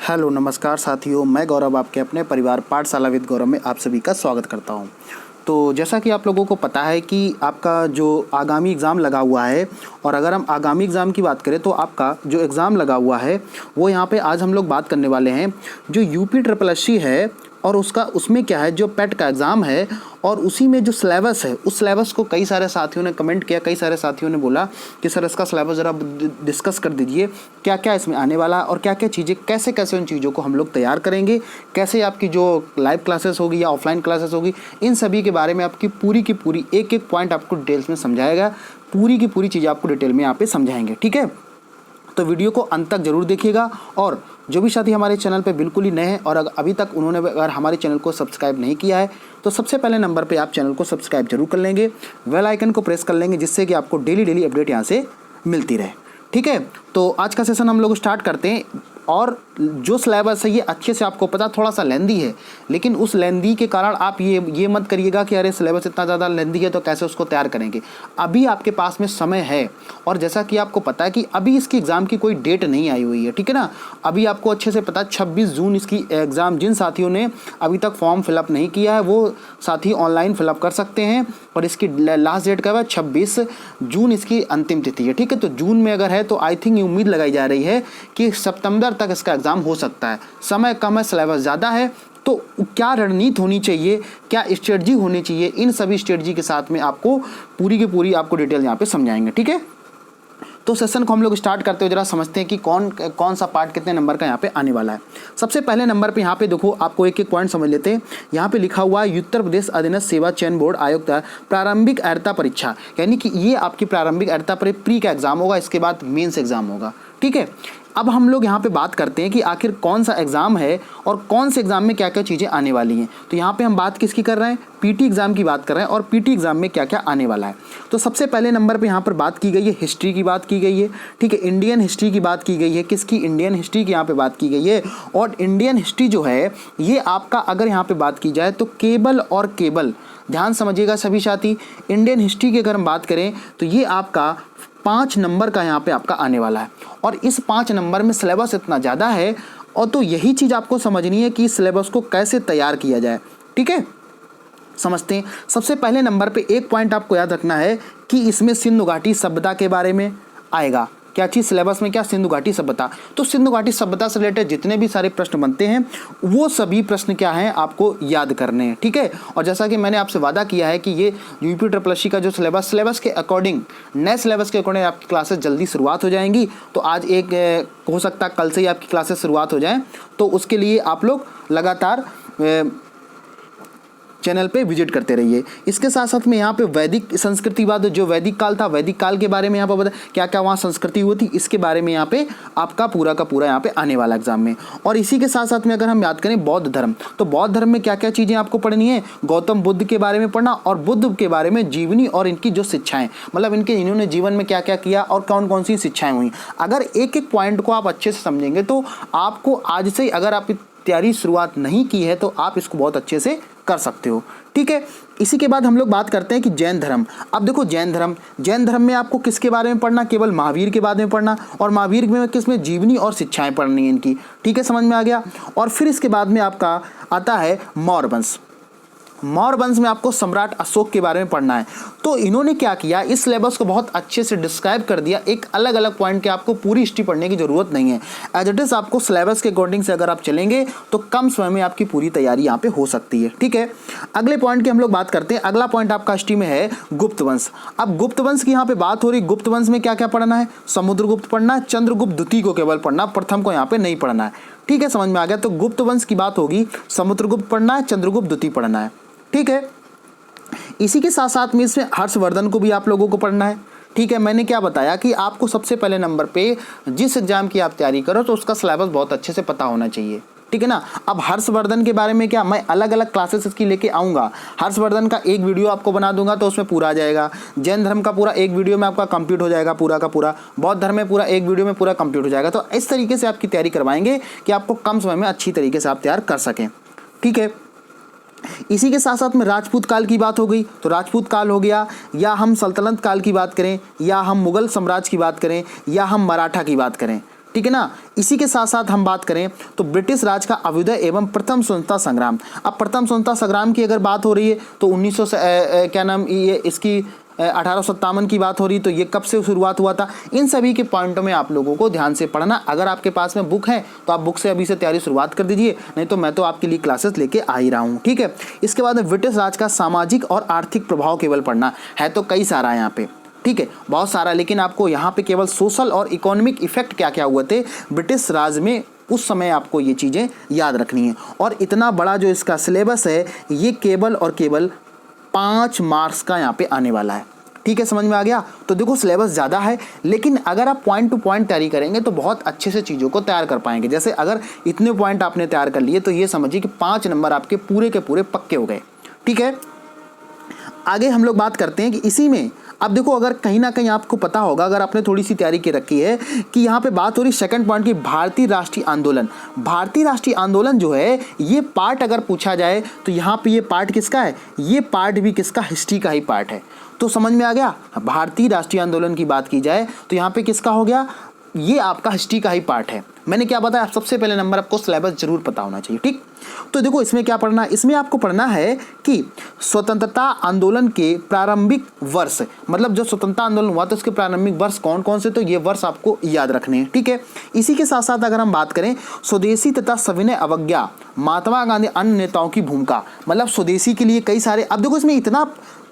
Hello नमस्कार साथियों, मैं गौरव आपके अपने परिवार पाठशाला विद गौरव में आप सभी का स्वागत करता हूं। तो जैसा कि आप लोगों को पता है कि आपका जो आगामी एग्ज़ाम लगा हुआ है, और अगर हम आगामी एग्ज़ाम की बात करें तो आपका जो एग्ज़ाम लगा हुआ है वो यहाँ पे आज हम लोग बात करने वाले हैं। जो यूपी ट्रिपल एससी है और उसमें क्या है, जो पेट का एग्ज़ाम है और उसी में जो सिलेबस है, उस सिलेबस को कई सारे साथियों ने कमेंट किया, कई सारे साथियों ने बोला कि सर इसका सिलेबस ज़रा डिस्कस कर दीजिए, क्या क्या इसमें आने वाला है और क्या क्या चीज़ें, कैसे कैसे उन चीज़ों को हम लोग तैयार करेंगे, कैसे आपकी जो लाइव क्लासेस होगी या ऑफलाइन क्लासेस होगी, इन सभी के बारे में आपकी पूरी की पूरी एक एक पॉइंट आपको डिटेल्स में समझाएगा। पूरी की पूरी चीज़ें आपको डिटेल में यहाँ पे समझाएंगे, ठीक है। तो वीडियो को अंत तक जरूर देखिएगा। और जो भी साथी हमारे चैनल पे बिल्कुल ही नए हैं और अभी तक उन्होंने अगर हमारे चैनल को सब्सक्राइब नहीं किया है तो सबसे पहले नंबर पे आप चैनल को सब्सक्राइब जरूर कर लेंगे, बेल आइकन को प्रेस कर लेंगे, जिससे कि आपको डेली अपडेट यहाँ से मिलती रहे, ठीक है। तो आज का सेशन हम लोग स्टार्ट करते हैं। और जो सिलेबस है ये अच्छे से आपको पता, थोड़ा सा लेंदी है, लेकिन उस लेंदी के कारण आप ये मत करिएगा कि अरे सिलेबस इतना ज़्यादा लेंदी है तो कैसे उसको तैयार करेंगे। अभी आपके पास में समय है, और जैसा कि आपको पता है कि अभी इसकी एग्ज़ाम की कोई डेट नहीं आई हुई है, ठीक है ना। अभी आपको अच्छे से पता है 26 जून इसकी एग्ज़ाम, जिन साथियों ने अभी तक फॉर्म फिलअप नहीं किया है वो साथी ऑनलाइन फिलअप कर सकते हैं। और इसकी लास्ट डेट का है 26 जून इसकी अंतिम तिथि है, ठीक है। तो जून में अगर है तो आई थिंक उम्मीद लगाई जा रही है कि सितंबर तक इसका एग्ज़ाम हो सकता है। समय कम है, सिलेबस ज़्यादा है, तो क्या रणनीति होनी चाहिए, क्या स्ट्रेटजी होनी चाहिए, इन सभी स्ट्रेटजी के साथ में आपको पूरी की पूरी आपको डिटेल यहाँ पे समझाएंगे, ठीक है। तो सेशन को हम लोग स्टार्ट करते हुए जरा समझते हैं कि कौन सा पार्ट कितने नंबर का यहाँ पे आने वाला है। सबसे पहले नंबर पे यहाँ पे देखो, आपको एक एक पॉइंट समझ लेते हैं। यहाँ पे लिखा हुआ है उत्तर प्रदेश अधीनस्थ सेवा चयन बोर्ड आयोग द्वारा प्रारंभिक अर्हता परीक्षा, यानी कि ये आपकी प्रारंभिक अर्हता प्री का एग्जाम होगा, इसके बाद मेंस एग्जाम होगा, ठीक है। अब हम लोग यहाँ पे बात करते हैं कि आखिर कौन सा एग्ज़ाम है और कौन से एग्ज़ाम में क्या क्या चीज़ें आने वाली हैं। तो यहाँ पे हम बात किसकी कर रहे हैं, पीटी एग्ज़ाम की बात कर रहे हैं, और पीटी एग्ज़ाम में क्या क्या आने वाला है। तो सबसे पहले नंबर पे यहाँ पर बात की गई है हिस्ट्री की बात की गई है, ठीक है। इंडियन हिस्ट्री की बात की गई है, किसकी, इंडियन हिस्ट्री की यहाँ पे बात की गई है। और इंडियन हिस्ट्री जो है ये आपका, अगर यहाँ पे बात की जाए तो केवल और केवल, ध्यान समझिएगा सभी साथी, इंडियन हिस्ट्री की अगर हम बात करें तो ये आपका 5 नंबर का यहाँ पे आपका आने वाला है। और इस 5 नंबर में सिलेबस इतना ज़्यादा है, और तो यही चीज़ आपको समझनी है कि सिलेबस को कैसे तैयार किया जाए, ठीक है। समझते हैं। सबसे पहले नंबर पे एक पॉइंट आपको याद रखना है कि इसमें सिंधु घाटी सभ्यता के बारे में आएगा। क्या चीज़ सिलेबस में, क्या, सिंधु घाटी सभ्यता। तो सिंधु घाटी सभ्यता से रिलेटेड जितने भी सारे प्रश्न बनते हैं वो सभी प्रश्न क्या हैं, आपको याद करने हैं, ठीक है। और जैसा कि मैंने आपसे वादा किया है कि ये यूपी ट्रिपल एससी का जो सिलेबस के अकॉर्डिंग, नए सिलेबस के अकॉर्डिंग आपकी क्लासेस जल्दी शुरुआत हो जाएंगी। तो आज हो सकता है कल से ही आपकी क्लासेस शुरुआत हो जाएँ, तो उसके लिए आप लोग लगातार चैनल पे विजिट करते रहिए। इसके साथ साथ में यहाँ पे वैदिक संस्कृति बाद जो वैदिक काल था, वैदिक काल के बारे में यहाँ पर बता क्या क्या वहाँ संस्कृति हुई थी, इसके बारे में यहाँ पे आपका पूरा का पूरा यहाँ पे आने वाला एग्जाम में। और इसी के साथ साथ में अगर हम याद करें बौद्ध धर्म, तो बौद्ध धर्म में क्या क्या चीज़ें आपको पढ़नी है, गौतम बुद्ध के बारे में पढ़ना, और बुद्ध के बारे में जीवनी और इनकी जो शिक्षाएं, मतलब इन्होंने जीवन में क्या क्या किया और कौन कौन सी शिक्षाएं हुई। अगर एक एक पॉइंट को आप अच्छे से समझेंगे तो आपको आज से, अगर आप तैयारी शुरुआत नहीं की है तो आप इसको बहुत अच्छे से कर सकते हो, ठीक है। इसी के बाद हम लोग बात करते हैं कि जैन धर्म। अब देखो जैन धर्म में आपको किसके बारे में पढ़ना, केवल महावीर के बारे में पढ़ना, और महावीर में किसमें जीवनी और शिक्षाएं पढ़नी है इनकी, ठीक है, समझ में आ गया। और फिर इसके बाद में आपका आता है मौर्य वंश। मौर्य वंश में आपको सम्राट अशोक के बारे में पढ़ना है। तो इन्होंने क्या किया, इस सिलेबस को बहुत अच्छे से डिस्क्राइब कर दिया, एक अलग अलग पॉइंट के आपको पूरी हिस्ट्री पढ़ने की जरूरत नहीं है। एज इट इज आपको सिलेबस के अकॉर्डिंग से अगर आप चलेंगे तो कम समय में आपकी पूरी तैयारी यहाँ पे हो सकती है, ठीक है। अगले पॉइंट की हम लोग बात करते हैं। अगला पॉइंट आपका हिस्ट्री में है गुप्त वंश। अब गुप्त वंश की यहाँ पे बात हो रही, गुप्त वंश में क्या क्या पढ़ना है, समुद्रगुप्त पढ़ना है, चंद्रगुप्त द्वितीय को केवल पढ़ना, प्रथम को यहाँ पे नहीं पढ़ना है, ठीक है, समझ में आ गया। तो गुप्त वंश की बात होगी, समुद्रगुप्त पढ़ना है, चंद्रगुप्त द्वितीय पढ़ना है, ठीक है। इसी के साथ साथ में इसमें हर्षवर्धन को भी आप लोगों को पढ़ना है, ठीक है। मैंने क्या बताया कि आपको सबसे पहले नंबर पे जिस एग्जाम की आप तैयारी करो तो उसका सिलेबस बहुत अच्छे से पता होना चाहिए, ठीक है ना। अब हर्षवर्धन के बारे में क्या, मैं अलग अलग क्लासेस इसकी लेके आऊँगा। हर्षवर्धन का एक वीडियो आपको बना दूंगा तो उसमें पूरा आ जाएगा। जैन धर्म का पूरा एक वीडियो में आपका कंप्लीट हो जाएगा पूरा का पूरा। बौद्ध धर्म में पूरा एक वीडियो में पूरा कंप्लीट हो जाएगा। तो इस तरीके से आपकी तैयारी करवाएंगे कि आपको कम समय में अच्छी तरीके से आप तैयार कर सकें, ठीक है। इसी के साथ साथ में राजपूत काल की बात हो गई, तो राजपूत काल हो गया, या हम सल्तनत काल की बात करें, या हम मुगल साम्राज्य की बात करें, या हम मराठा की बात करें, ठीक है ना। इसी के साथ साथ हम बात करें तो ब्रिटिश राज का अभ्युदय एवं प्रथम स्वतंत्रता संग्राम। अब प्रथम स्वतंत्रता संग्राम की अगर बात हो रही है तो 1900 क्या नाम ये इसकी 1857 की बात हो रही, तो ये कब से शुरुआत हुआ था। इन सभी के पॉइंटों में आप लोगों को ध्यान से पढ़ना। अगर आपके पास में बुक है तो आप बुक से अभी से तैयारी शुरुआत कर दीजिए, नहीं तो मैं तो आपके लिए क्लासेस लेके आ ही रहा हूँ, ठीक है। इसके बाद ब्रिटिश राज का सामाजिक और आर्थिक प्रभाव केवल पढ़ना है, तो कई सारा यहाँ पे, ठीक है, बहुत सारा, लेकिन आपको यहाँ पे केवल सोशल और इकोनॉमिक इफेक्ट क्या क्या हुए थे ब्रिटिश राज में उस समय, आपको ये चीज़ें याद रखनी है। और इतना बड़ा जो इसका सिलेबस है ये केवल और केवल 5 मार्क्स का यहाँ पे आने वाला है, ठीक है, समझ में आ गया। तो देखो सिलेबस ज़्यादा है, लेकिन अगर आप पॉइंट टू पॉइंट तैयारी करेंगे तो बहुत अच्छे से चीज़ों को तैयार कर पाएंगे। जैसे अगर इतने पॉइंट आपने तैयार कर लिए तो ये समझिए कि 5 नंबर आपके पूरे के पूरे पक्के हो गए, ठीक है। आगे हम लोग बात करते हैं कि इसी में अब देखो, अगर कहीं ना कहीं आपको पता होगा, अगर आपने थोड़ी सी तैयारी की रखी है, कि यहाँ पे बात हो रही सेकंड पॉइंट की भारतीय राष्ट्रीय आंदोलन। भारतीय राष्ट्रीय आंदोलन जो है ये पार्ट अगर पूछा जाए तो यहाँ पे ये पार्ट किसका है, ये पार्ट भी किसका, हिस्ट्री का ही पार्ट है। तो समझ में आ गया, भारतीय राष्ट्रीय आंदोलन की बात की जाए तो यहाँ पे किसका हो गया, ये आपका हिस्ट्री का ही पार्ट है। मैंने क्या बताया, सबसे पहले नंबर आपको सिलेबस जरूर पता होना चाहिए, ठीक। तो देखो इसमें क्या पढ़ना है, इसमें आपको पढ़ना है कि स्वतंत्रता आंदोलन के प्रारंभिक वर्ष, मतलब जो स्वतंत्रता आंदोलन हुआ तो उसके प्रारंभिक वर्ष कौन कौन से, तो ये वर्ष आपको याद रखने हैं, ठीक है। इसी के साथ साथ अगर हम बात करें स्वदेशी तथा सविनय अवज्ञा, महात्मा गांधी अन्य नेताओं की भूमिका, मतलब स्वदेशी के लिए कई सारे, अब देखो इसमें इतना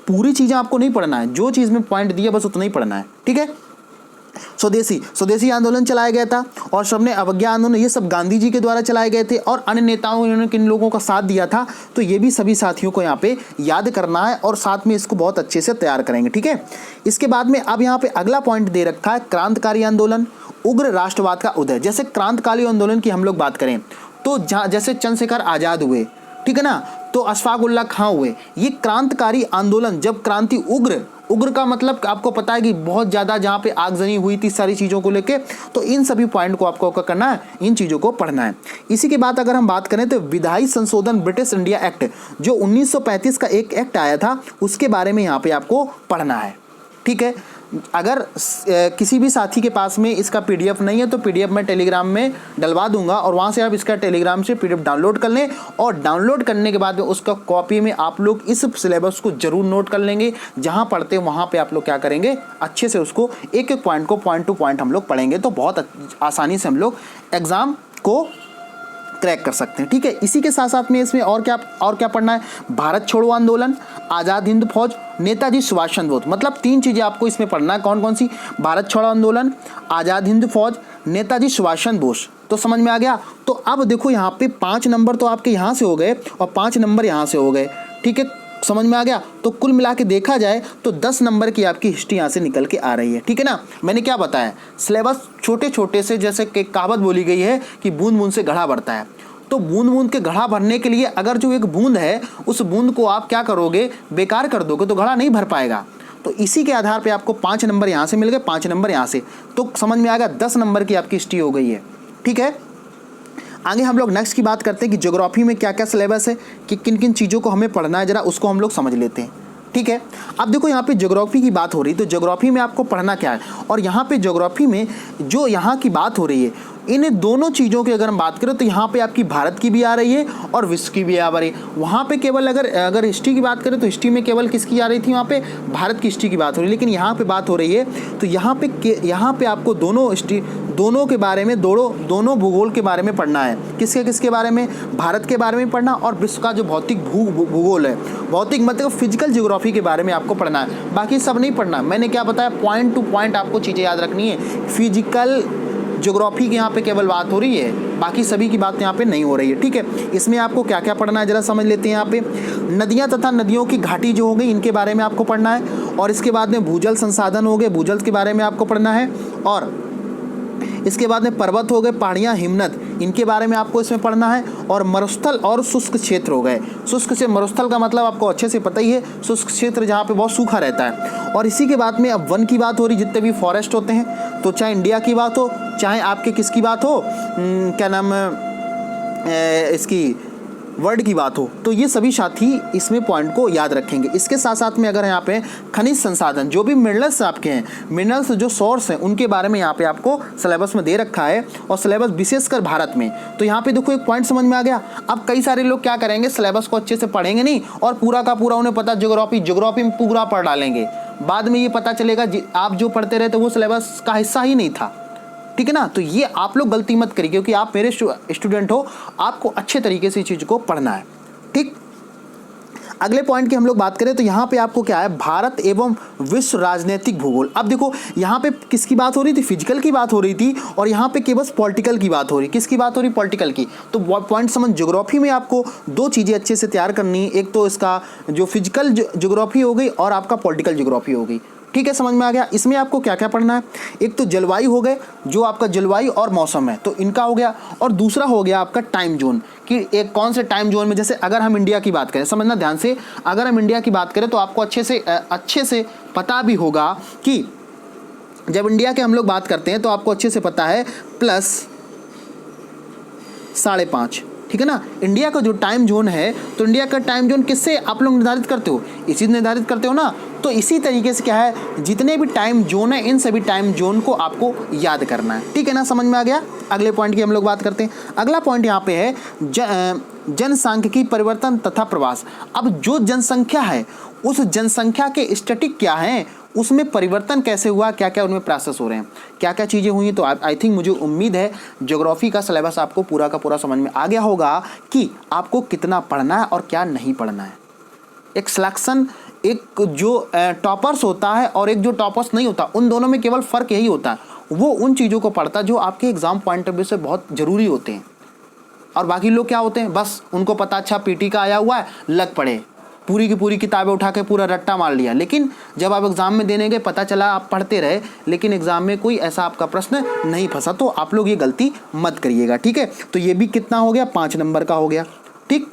पूरी चीजें आपको नहीं पढ़ना है, जो चीज में पॉइंट दिया बस उतना ही पढ़ना है, ठीक है। स्वदेशी आंदोलन चलाया गया था और सबने अवज्ञा आंदोलन, ये सब गांधी जी के द्वारा चलाए गए थे। और अन्य नेताओं ने किन लोगों का साथ दिया था, तो ये भी सभी साथियों को यहाँ पे याद करना है और साथ में इसको बहुत अच्छे से तैयार करेंगे, ठीक है। इसके बाद में अब यहाँ पे अगला पॉइंट दे रखा है क्रांतिकारी आंदोलन, उग्र राष्ट्रवाद का उदय। जैसे क्रांतिकारी आंदोलन की हम लोग बात करें तो जैसे चंद्रशेखर आजाद हुए, ठीक है ना, तो अशफाक उल्लाह खां हुए, ये क्रांतिकारी आंदोलन, जब क्रांति उग्र का मतलब आपको पता है कि बहुत ज़्यादा जहाँ पे आगजनी हुई थी सारी चीज़ों को लेके, तो इन सभी पॉइंट को आपको करना है, इन चीज़ों को पढ़ना है। इसी के बाद अगर हम बात करें तो विधायी संशोधन ब्रिटिश इंडिया एक्ट, जो 1935 का एक एक्ट आया था, उसके बारे में यहाँ पे आपको पढ़ना है, ठीक है। अगर किसी भी साथी के पास में इसका पीडीएफ नहीं है तो पीडीएफ मैं टेलीग्राम में डलवा दूंगा और वहाँ से आप इसका टेलीग्राम से पीडीएफ डाउनलोड कर लें, और डाउनलोड करने के बाद में उसका कॉपी में आप लोग इस सिलेबस को जरूर नोट कर लेंगे। जहाँ पढ़ते हैं वहाँ पे आप लोग क्या करेंगे, अच्छे से उसको एक एक पॉइंट को पॉइंट टू पॉइंट हम लोग पढ़ेंगे, तो बहुत आसानी से हम लोग एग्ज़ाम को क्रैक कर सकते हैं, ठीक है। इसी के साथ साथ में इसमें और क्या पढ़ना है, भारत छोड़ो आंदोलन, आज़ाद हिंद फौज, नेताजी सुभाष चंद्र बोस। मतलब 3 चीज़ें आपको इसमें पढ़ना है, कौन कौन सी, भारत छोड़ो आंदोलन, आज़ाद हिंद फौज, नेताजी सुभाष चंद्र बोस। तो समझ में आ गया। तो अब देखो यहाँ पे 5 नंबर तो आपके यहाँ से हो गए और 5 नंबर यहाँ से हो गए, ठीक है, समझ में आ गया। तो कुल मिला के देखा जाए तो 10 नंबर की आपकी हिस्ट्री यहाँ से निकल के आ रही है, ठीक है ना। मैंने क्या बताया, सिलेबस छोटे छोटे से, जैसे कि कहावत बोली गई है कि बूंद बूंद से घड़ा भरता है, तो बूंद बूंद के घड़ा भरने के लिए अगर जो एक बूंद है उस बूंद को आप क्या करोगे, बेकार कर दोगे तो घड़ा नहीं भर पाएगा। तो इसी के आधार पे आपको 5 नंबर यहाँ से मिल गए, 5 नंबर यहाँ से, तो समझ में आएगा 10 नंबर की आपकी हिस्ट्री हो गई है, ठीक है। आगे हम लोग नेक्स्ट की बात करते हैं कि ज्योग्राफी में क्या क्या सिलेबस है, कि किन किन चीज़ों को हमें पढ़ना है, जरा उसको हम लोग समझ लेते हैं, ठीक है। अब देखो यहाँ पे ज्योग्राफी की बात हो रही है, तो ज्योग्राफी में आपको पढ़ना क्या है, और यहाँ पे ज्योग्राफी में जो यहाँ की बात हो रही है, इन दोनों चीज़ों की अगर हम बात करें तो यहाँ पे आपकी भारत की भी आ रही है और विश्व की भी आ रही है। वहाँ पे केवल अगर हिस्ट्री की बात करें तो हिस्ट्री में केवल किसकी आ रही थी, वहाँ पे भारत की हिस्ट्री की बात हो रही है, लेकिन यहाँ पे बात हो रही है तो यहाँ पे आपको दोनों हिस्ट्री, दोनों के बारे में, दोनों भूगोल के बारे में पढ़ना है। किसके बारे में, भारत के बारे में पढ़ना और विश्व का जो भौतिक भूगोल है, भौतिक मतलब फिजिकल ज्योग्राफी के बारे में आपको पढ़ना है, बाकी सब नहीं पढ़ना। मैंने क्या बताया, पॉइंट टू पॉइंट आपको चीज़ें याद रखनी है। फिजिकल ज्योग्राफी की यहाँ पे केवल बात हो रही है, बाकी सभी की बात यहाँ पे नहीं हो रही है, ठीक है। इसमें आपको क्या क्या पढ़ना है जरा समझ लेते हैं। यहाँ पे नदियाँ तथा नदियों की घाटी जो हो गई, इनके बारे में आपको पढ़ना है, और इसके बाद में भूजल संसाधन हो गए, भूजल के बारे में आपको पढ़ना है, और इसके बाद में पर्वत हो गए, पहाड़ियाँ, हिमनद, इनके बारे में आपको इसमें पढ़ना है, और मरुस्थल और शुष्क क्षेत्र हो गए। शुष्क से मरुस्थल का मतलब आपको अच्छे से पता ही है, शुष्क क्षेत्र जहाँ पे बहुत सूखा रहता है। और इसी के बाद में अब वन की बात हो रही, जितने भी फॉरेस्ट होते हैं, तो चाहे इंडिया की बात हो, चाहे आपके किसकी बात हो, क्या नाम इसकी वर्ड की बात हो, तो ये सभी साथी इसमें पॉइंट को याद रखेंगे। इसके साथ साथ में अगर यहाँ पे खनिज संसाधन, जो भी मिनरल्स आपके हैं, मिनरल्स जो सोर्स हैं, उनके बारे में यहाँ पे आपको सिलेबस में दे रखा है, और सिलेबस विशेषकर भारत में। तो यहाँ पे देखो एक पॉइंट समझ में आ गया। अब कई सारे लोग क्या करेंगे, सिलेबस को अच्छे से पढ़ेंगे नहीं और पूरा का पूरा उन्हें पता ज्योग्राफी में पूरा पढ़ डालेंगे, बाद में ये पता चलेगा आप जो पढ़ते रहे तो वो सिलेबस का हिस्सा ही नहीं था। ठीक है ना। तो ये आप लोग गलती मत करिए, क्योंकि आप मेरे स्टूडेंट हो, आपको अच्छे तरीके से चीज़ को पढ़ना है। ठीक, अगले पॉइंट की हम लोग बात करें तो यहाँ पे आपको क्या है, भारत एवं विश्व राजनीतिक भूगोल। अब देखो यहाँ पे किसकी बात हो रही थी, फिजिकल की बात हो रही थी, और यहाँ पे केवल पॉलिटिकल की बात हो रही। किसकी बात हो रही, पॉलिटिकल की। तो पॉइंट समझ, ज्योग्राफी में आपको दो चीज़ें अच्छे से तैयार करनी है, एक तो इसका जो फिजिकल ज्योग्राफी हो गई और आपका पॉलिटिकल ज्योग्राफी हो गई। ठीक है, समझ में आ गया। इसमें आपको क्या क्या पढ़ना है, एक तो जलवायु हो गए, जो आपका जलवायु और मौसम है तो इनका हो गया, और दूसरा हो गया आपका टाइम जोन, कि एक कौन से टाइम जोन में, जैसे अगर हम इंडिया की बात करें, समझना ध्यान से, अगर हम इंडिया की बात करें तो आपको अच्छे से पता भी होगा कि जब इंडिया के हम लोग बात करते हैं तो आपको अच्छे से पता है +5.5, ठीक है ना। इंडिया का जो टाइम जोन है, तो इंडिया का टाइम जोन किससे आप लोग निर्धारित करते हो, इसी निर्धारित करते हो ना। तो इसी तरीके से क्या है, जितने भी टाइम जोन है, इन सभी टाइम जोन को आपको याद करना है। ठीक है ना, समझ में आ गया। अगले पॉइंट की हम लोग बात करते हैं। अगला पॉइंट यहाँ पे है जनसांख्यिकी परिवर्तन तथा प्रवास। अब जो जनसंख्या है, उस जनसंख्या के स्टैटिक क्या है, उसमें परिवर्तन कैसे हुआ, क्या क्या उनमें प्रोसेस हो रहे हैं, क्या क्या चीज़ें हुई। तो आई थिंक, मुझे उम्मीद है ज्योग्राफी का सिलेबस आपको पूरा का पूरा समझ में आ गया होगा कि आपको कितना पढ़ना है और क्या नहीं पढ़ना है। एक सिलेक्शन, एक जो टॉपर्स होता है और एक जो टॉपर्स नहीं होता, उन दोनों में केवल फ़र्क यही होता है, वो उन चीज़ों को पढ़ता है जो आपके एग्ज़ाम पॉइंट ऑफ व्यू से बहुत ज़रूरी होते हैं। और बाकी लोग क्या होते हैं, बस उनको पता अच्छा पीटी का आया हुआ है, लग पड़े, पूरी की पूरी किताबें उठा के पूरा रट्टा मार लिया। लेकिन जब आप एग्ज़ाम में देने गए, पता चला आप पढ़ते रहे, लेकिन एग्ज़ाम में कोई ऐसा आपका प्रश्न नहीं फंसा। तो आप लोग ये गलती मत करिएगा। ठीक है, तो ये भी कितना हो गया, 5 नंबर का हो गया। ठीक,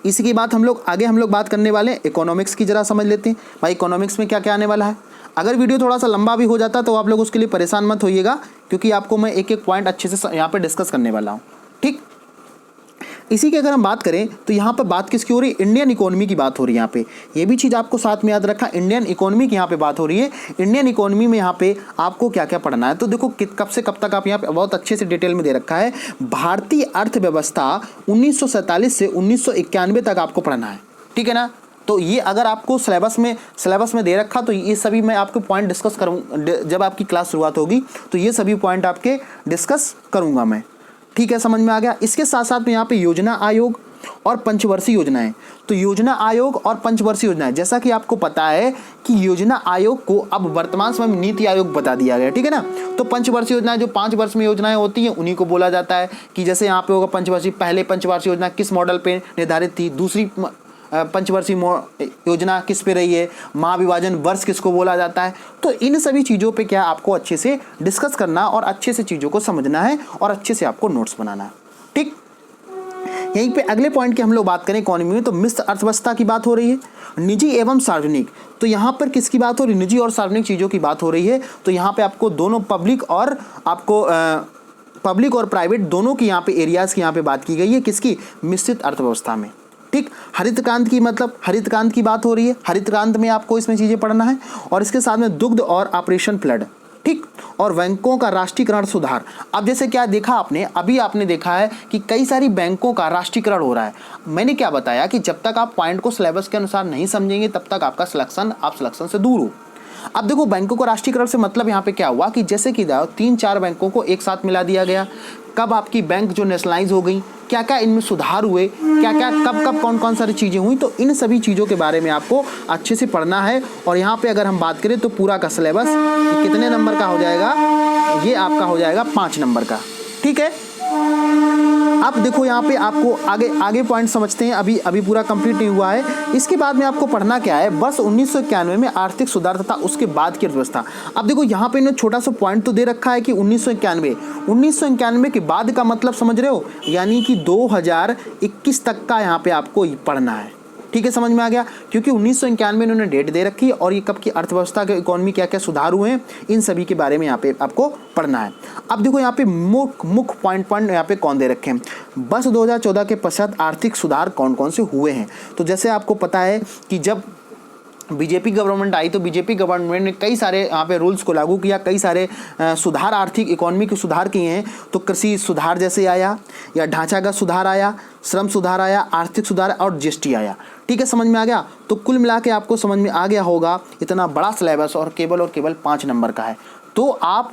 इसी की बात हम लोग बात करने वाले हैं इकोनॉमिक्स की। जरा समझ लेते हैं भाई इकोनॉमिक्स में क्या क्या आने वाला है। अगर वीडियो थोड़ा सा लंबा भी हो जाता तो आप लोग उसके लिए परेशान मत होइएगा, क्योंकि आपको मैं एक एक पॉइंट अच्छे से यहाँ पे डिस्कस करने वाला हूँ। ठीक, इसी की अगर हम बात करें तो यहाँ पर बात किसकी हो रही है, इंडियन इकोनॉमी की बात हो रही है। यहाँ पे ये भी चीज़ आपको साथ में याद रखा, इंडियन इकोनॉमी की यहाँ पे बात हो रही है। इंडियन इकोनॉमी में यहाँ पे आपको क्या क्या पढ़ना है, तो देखो कब से कब तक आप यहाँ पे बहुत अच्छे से डिटेल में दे रखा है। भारतीय अर्थव्यवस्था 1947 से 1991 तक आपको पढ़ना है। ठीक है ना। तो ये अगर आपको सिलेबस में दे रखा, तो ये सभी मैं आपके पॉइंट डिस्कस करूँगा जब आपकी क्लास शुरुआत होगी, तो ये सभी पॉइंट आपके डिस्कस करूँगा मैं। ठीक है, समझ में आ गया। इसके साथ साथ में यहाँ पे योजना आयोग और पंचवर्षीय योजनाएं। तो योजना आयोग और पंचवर्षीय योजनाएं, जैसा कि आपको पता है कि योजना आयोग को अब वर्तमान समय में नीति आयोग बता दिया गया। ठीक है ना। तो पंचवर्षीय योजनाएं, जो 5 वर्ष में योजनाएं होती हैं, उन्हीं को बोला जाता है। कि जैसे यहाँ पे होगा पंचवर्षीय, पहले पंचवर्षीय योजना किस मॉडल पे निर्धारित थी, दूसरी पंचवर्षीय योजना किस पे रही है, महाविभाजन वर्ष किसको बोला जाता है। तो इन सभी चीज़ों पे क्या आपको अच्छे से डिस्कस करना और अच्छे से चीज़ों को समझना है और अच्छे से आपको नोट्स बनाना है। ठीक, यहीं पे अगले पॉइंट की हम लोग बात करें इकोनॉमी में, तो मिश्र अर्थव्यवस्था की बात हो रही है, निजी एवं सार्वजनिक। तो यहाँ पर किसकी बात हो रही है, निजी और सार्वजनिक चीज़ों की बात हो रही है। तो यहाँ पे आपको दोनों पब्लिक और प्राइवेट दोनों की यहाँ पे एरियाज़ की यहाँ पे बात की गई है, किसकी, मिश्रित अर्थव्यवस्था में। ठीक, हरित क्रांति की हरित क्रांति की बात हो रही है। हरित क्रांति में आपको इसमें चीज़ें पढ़ना है, और इसके साथ में दुग्ध और ऑपरेशन फ्लड। ठीक, और बैंकों का राष्ट्रीयकरण सुधार। अब जैसे क्या देखा अभी आपने देखा है कि कई सारी बैंकों का राष्ट्रीयकरण हो रहा है। मैंने क्या बताया कि जब तक आप पॉइंट को सिलेबस के अनुसार नहीं समझेंगे, तब तक आपका सिलेक्शन से दूर हो। अब देखो, बैंकों को राष्ट्रीयकरण से मतलब यहाँ पे क्या हुआ कि जैसे कि 3-4 बैंकों को एक साथ मिला दिया गया। कब आपकी बैंक जो नेशनलाइज हो गई, क्या क्या इनमें सुधार हुए, क्या क्या कब कौन सारी चीज़ें हुई, तो इन सभी चीज़ों के बारे में आपको अच्छे से पढ़ना है। और यहाँ पे अगर हम बात करें तो पूरा का सिलेबस कितने नंबर का हो जाएगा, ये आपका हो जाएगा 5 नंबर का। ठीक है, अब देखो यहाँ पे आपको आगे पॉइंट समझते हैं। अभी पूरा कंप्लीट नहीं हुआ है। इसके बाद में आपको पढ़ना क्या है, वर्ष 1991 में आर्थिक सुधार तथा उसके बाद की अर्थव्यवस्था। अब देखो यहाँ पे इन्होंने छोटा सा पॉइंट तो दे रखा है कि 1991 के बाद का मतलब समझ रहे हो, यानी कि 2021 तक का यहाँ पे आपको पढ़ना है। ठीक है, समझ में आ गया, क्योंकि 1991 में इन्होंने डेट दे रखी है और ये कब की अर्थव्यवस्था के इकोनॉमी क्या क्या सुधार हुए हैं, इन सभी के बारे में यहाँ पे आपको पढ़ना है। अब देखो यहाँ पे मुख्य पॉइंट यहाँ पे कौन दे रखे हैं, वर्ष 2014 के पश्चात आर्थिक सुधार कौन कौन से हुए हैं। तो जैसे आपको पता है कि जब बीजेपी गवर्नमेंट आई तो बीजेपी गवर्नमेंट ने कई सारे यहाँ पे रूल्स को लागू किया, कई सारे सुधार, आर्थिक इकोनॉमी के सुधार किए हैं। तो कृषि सुधार जैसे आया, या ढांचागत सुधार आया, श्रम सुधार आया, आर्थिक सुधार और जीएसटी आया। ठीक है, समझ में आ गया। तो कुल मिला के आपको समझ में आ गया होगा, इतना बड़ा सिलेबस और केवल 5 नंबर का है। तो आप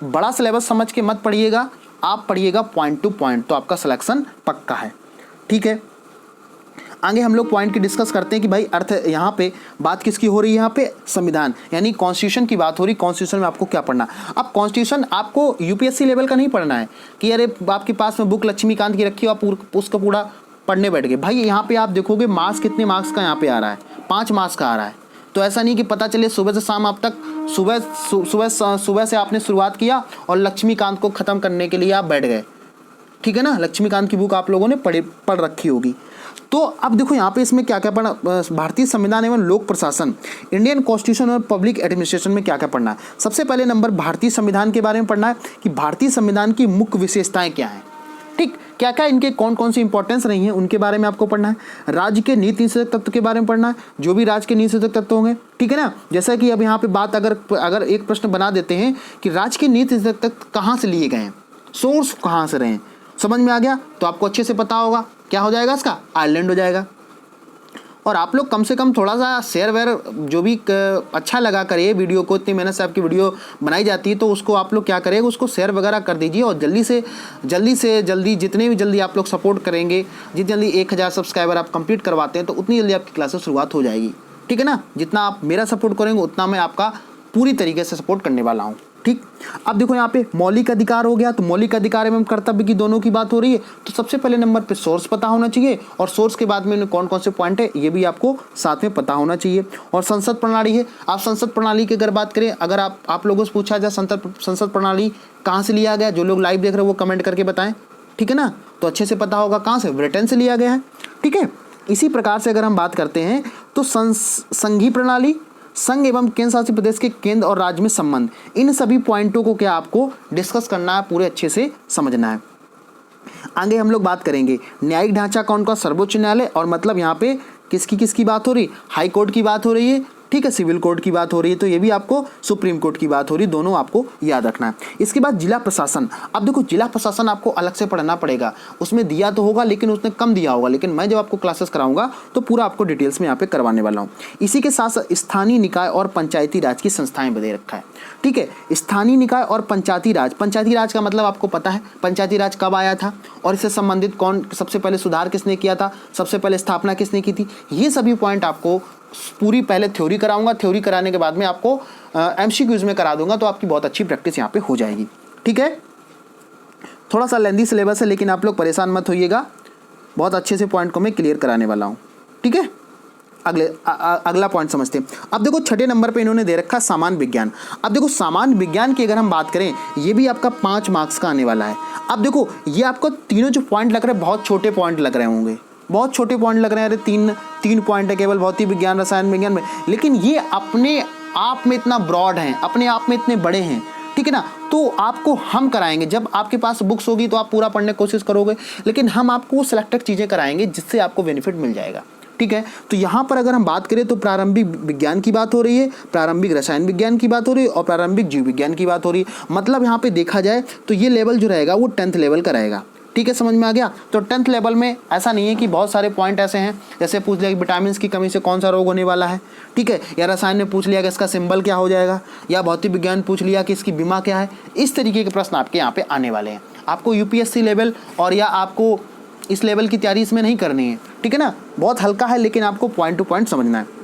बड़ा सिलेबस समझ के मत पढ़िएगा, आप पढ़िएगा पॉइंट टू पॉइंट, तो आपका सिलेक्शन पक्का है। ठीक है, आगे हम लोग पॉइंट की डिस्कस करते हैं कि भाई अर्थ यहाँ पे बात किसकी हो रही है, यहाँ पे संविधान यानी कॉन्स्टिट्यूशन की बात हो रही। कॉन्स्टिट्यूशन में आपको क्या पढ़ना, अब कॉन्स्टिट्यूशन आपको यूपीएससी लेवल का नहीं पढ़ना है कि अरे आपके पास में बुक लक्ष्मीकांत की रखी हो, आप उसका पूरा पढ़ने बैठ गए। भाई यहाँ पे आप देखोगे मार्क्स कितने मार्क्स का यहाँ पे आ रहा है, 5 मार्क्स का आ रहा है। तो ऐसा नहीं कि पता चले सुबह से शाम आप तक सुबह से आपने शुरुआत किया और लक्ष्मीकांत को ख़त्म करने के लिए आप बैठ गए। ठीक है ना, लक्ष्मीकांत की बुक आप लोगों ने पढ़ रखी होगी। तो अब देखो यहाँ पे इसमें क्या क्या पढ़ना, भारतीय संविधान एवं लोक प्रशासन, इंडियन कॉन्स्टिट्यूशन और पब्लिक एडमिनिस्ट्रेशन में क्या क्या पढ़ना है। सबसे पहले नंबर भारतीय संविधान के बारे में पढ़ना है कि भारतीय संविधान की मुख्य विशेषताएं क्या हैं। ठीक, क्या क्या इनके कौन कौन सी इंपॉर्टेंस रही हैं उनके बारे में आपको पढ़ना है। राज्य के नीति निषेधक तत्व के बारे में पढ़ना है, जो भी राज्य के नीति निषेधक तत्व होंगे। ठीक है ना, जैसा कि अब यहाँ पे बात अगर एक प्रश्न बना देते हैं कि राज्य के नीति निषेधक तत्व कहाँ से लिए गए हैं, सोर्स कहाँ से रहे हैं, समझ में आ गया। तो आपको अच्छे से पता होगा क्या हो जाएगा, इसका आयरलैंड हो जाएगा। और आप लोग कम से कम थोड़ा सा शेयर वेयर जो भी अच्छा लगा करिए वीडियो को, इतनी मेहनत से आपकी वीडियो बनाई जाती है तो उसको आप लोग क्या करेंगे, उसको शेयर वगैरह कर दीजिए। और जल्दी जितने भी जल्दी आप लोग सपोर्ट करेंगे, जितनी जल्दी 1000 सब्सक्राइबर आप कंप्लीट करवाते हैं तो उतनी जल्दी आपकी क्लासेस शुरुआत हो जाएगी। ठीक है ना, जितना आप मेरा सपोर्ट करेंगे उतना मैं आपका पूरी तरीके से सपोर्ट करने वाला हूँ। ठीक, अब देखो यहाँ पे मौलिक अधिकार हो गया, तो मौलिक अधिकार एवं कर्तव्य की दोनों की बात हो रही है। तो सबसे पहले नंबर पे सोर्स पता होना चाहिए, और सोर्स के बाद में कौन कौन से पॉइंट है ये भी आपको साथ में पता होना चाहिए। और संसद प्रणाली है, आप संसद प्रणाली की अगर बात करें, अगर आप लोगों से पूछा जाए संसद प्रणाली कहाँ से लिया गया, जो लोग लाइव देख रहे हैं वो कमेंट करके बताएं। ठीक है ना, तो अच्छे से पता होगा कहाँ से, ब्रिटेन से लिया गया है। ठीक है, इसी प्रकार से अगर हम बात करते हैं तो संघीय प्रणाली, संघ एवं केंद्र शासित प्रदेश के केंद्र और राज्य में संबंध, इन सभी पॉइंटों को क्या आपको डिस्कस करना है, पूरे अच्छे से समझना है। आगे हम लोग बात करेंगे न्यायिक ढांचा कौन का, सर्वोच्च न्यायालय, और मतलब यहाँ पे किसकी बात हो रही, हाई कोर्ट की बात हो रही है। ठीक है, सिविल कोर्ट की बात हो रही है, तो ये भी आपको सुप्रीम कोर्ट की बात हो रही है, दोनों आपको याद रखना है। इसके बाद जिला प्रशासन, अब देखो जिला प्रशासन आपको अलग से पढ़ना पड़ेगा, उसमें दिया तो होगा लेकिन उसने कम दिया होगा, लेकिन मैं जब आपको क्लासेस कराऊंगा तो पूरा आपको डिटेल्स में यहाँ पे करवाने वाला हूँ। इसी के साथ साथ स्थानीय निकाय और पंचायती राज की संस्थाएं दे रखा है। ठीक है, स्थानीय निकाय और पंचायती राज का मतलब आपको पता है पंचायती राज कब आया था और इससे संबंधित कौन सबसे पहले सुधार किसने किया था, सबसे पहले स्थापना किसने की थी, ये सभी पॉइंट आपको पूरी पहले थ्योरी कराऊंगा, थ्योरी कराने के बाद में आपको एमसीक्यूज में करा दूंगा, तो आपकी बहुत अच्छी प्रैक्टिस यहाँ पे हो जाएगी। ठीक है, थोड़ा सा लेंदी सिलेबस है लेकिन आप लोग परेशान मत होइएगा, बहुत अच्छे से पॉइंट को मैं क्लियर कराने वाला हूँ। ठीक है, अगला पॉइंट समझते हैं। अब देखो छठे नंबर पे इन्होंने दे रखा सामान्य विज्ञान। अब देखो सामान्य विज्ञान की अगर हम बात करें, ये भी आपका 5 मार्क्स का आने वाला है। अब देखो ये आपको तीनों जो पॉइंट लग रहे हैं बहुत छोटे पॉइंट लग रहे होंगे, बहुत छोटे पॉइंट लग रहे हैं, अरे तीन पॉइंट है केवल भौतिक विज्ञान रसायन विज्ञान में, लेकिन ये अपने आप में इतना ब्रॉड हैं, अपने आप में इतने बड़े हैं। ठीक है ना, तो आपको हम कराएंगे, जब आपके पास बुक्स होगी तो आप पूरा पढ़ने की कोशिश करोगे, लेकिन हम आपको सिलेक्टेड चीज़ें कराएंगे जिससे आपको बेनिफिट मिल जाएगा। ठीक है, तो यहाँ पर अगर हम बात करें तो प्रारंभिक विज्ञान की बात हो रही है, प्रारंभिक रसायन विज्ञान की बात हो रही है और प्रारंभिक जीव विज्ञान की बात हो रही है। मतलब यहाँ पे देखा जाए तो ये लेवल जो रहेगा वो 10th लेवल का रहेगा। ठीक है, समझ में आ गया। तो 10th लेवल में ऐसा नहीं है कि बहुत सारे पॉइंट ऐसे हैं, जैसे पूछ लिया कि विटामिन की कमी से कौन सा रोग होने वाला है। ठीक है, या रसायन में पूछ लिया कि इसका सिंबल क्या हो जाएगा, या भौतिक विज्ञान पूछ लिया कि इसकी बीमा क्या है। इस तरीके के प्रश्न आपके यहाँ पे आने वाले हैं। आपको यूपीएससी लेवल और या आपको इस लेवल की तैयारी इसमें नहीं करनी है। ठीक है ना, बहुत हल्का है लेकिन आपको पॉइंट टू पॉइंट समझना है।